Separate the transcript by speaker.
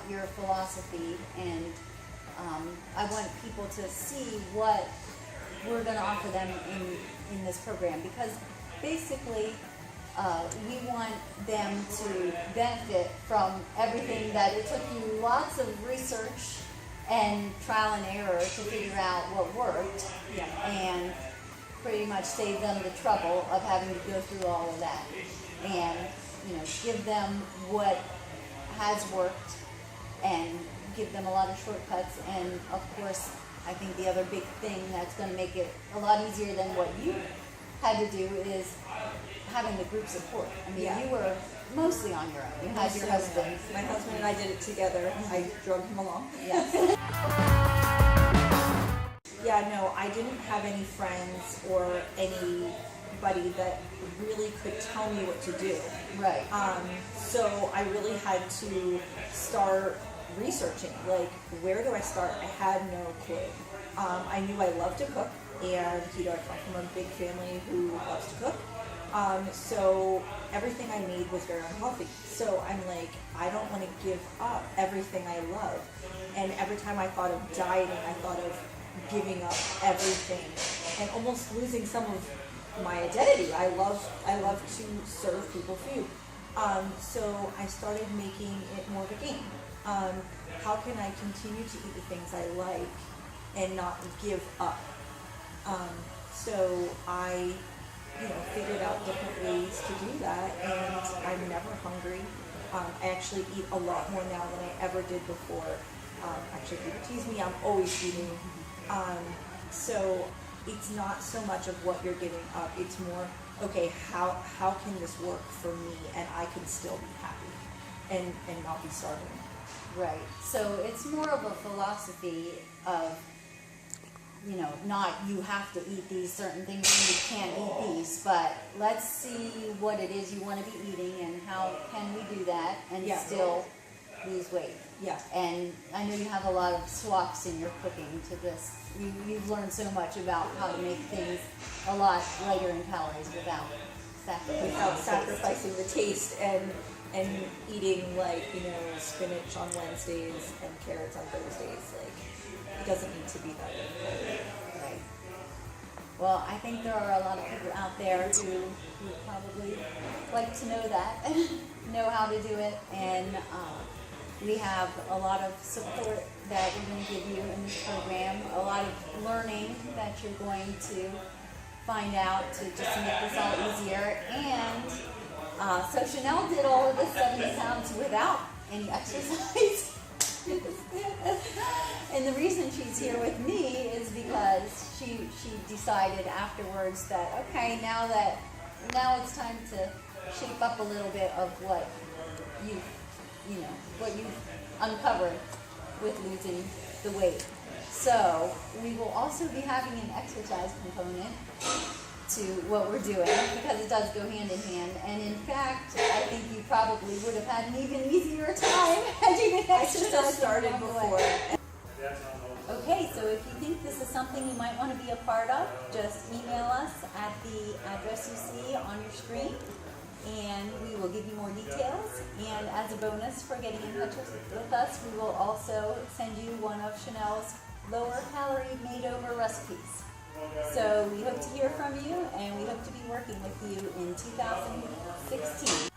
Speaker 1: your philosophy, and I want people to see what we're going to offer them in this program, because basically we want them to benefit from everything that it took you lots of research and trial and error to figure out what worked, and pretty much save them the trouble of having to go through all of that, and give them what has worked and give them a lot of shortcuts. And of course, I think the other big thing that's going to make it a lot easier than what you had to do is having the group support. I mean, you were mostly on your own. You had your husband.
Speaker 2: My husband and I did it together. I drug him along.
Speaker 1: Yes.
Speaker 2: Yeah, no, I didn't have any friends or anybody that really could tell me what to do.
Speaker 1: Right.
Speaker 2: So I really had to start researching, like, where do I start? I had no clue. I knew I loved to cook, and I come from a big family who loves to cook. So everything I made was very unhealthy. So I'm like, I don't want to give up everything I love. And every time I thought of dieting, I thought of giving up everything and almost losing some of my identity. I love to serve people food. So I started making it more of a game. How can I continue to eat the things I like and not give up? So I figured out different ways to do that, and I'm never hungry. I actually eat a lot more now than I ever did before. Actually, people tease me, I'm always eating. So it's not so much of what you're giving up, it's more, okay, how can this work for me and I can still be happy and not be starving.
Speaker 1: Right. So it's more of a philosophy of, not you have to eat these certain things and you can't eat these, but let's see what it is you want to be eating and how can we do that and still lose weight.
Speaker 2: Yeah.
Speaker 1: And I know you have a lot of swaps in your cooking to this. You've learned so much about how to make things a lot lighter in calories without
Speaker 2: sacrificing the taste and eating spinach on Wednesdays and carrots on Thursdays. Like, it doesn't need to be that way.
Speaker 1: Right. Well, I think there are a lot of people out there who probably like to know that, know how to do it, and we have a lot of support that we're going to give you in this program, a lot of learning that you're going to find out to just make this all easier. And so Chanel did all of this 70 pounds without any exercise. And the reason she's here with me is because she decided afterwards that, okay, now it's time to shape up a little bit of what you've uncovered with losing the weight. So we will also be having an exercise component to what we're doing, because it does go hand in hand. And in fact, I think you probably would have had an even easier time had you been exercising
Speaker 2: started before.
Speaker 1: Okay, so if you think this is something you might want to be a part of, just email us at the address you see on your screen, and we will give you more details. And as a bonus for getting in touch with us, we will also send you one of Chanel's lower calorie made-over recipes. So we hope to hear from you, and we hope to be working with you in 2016.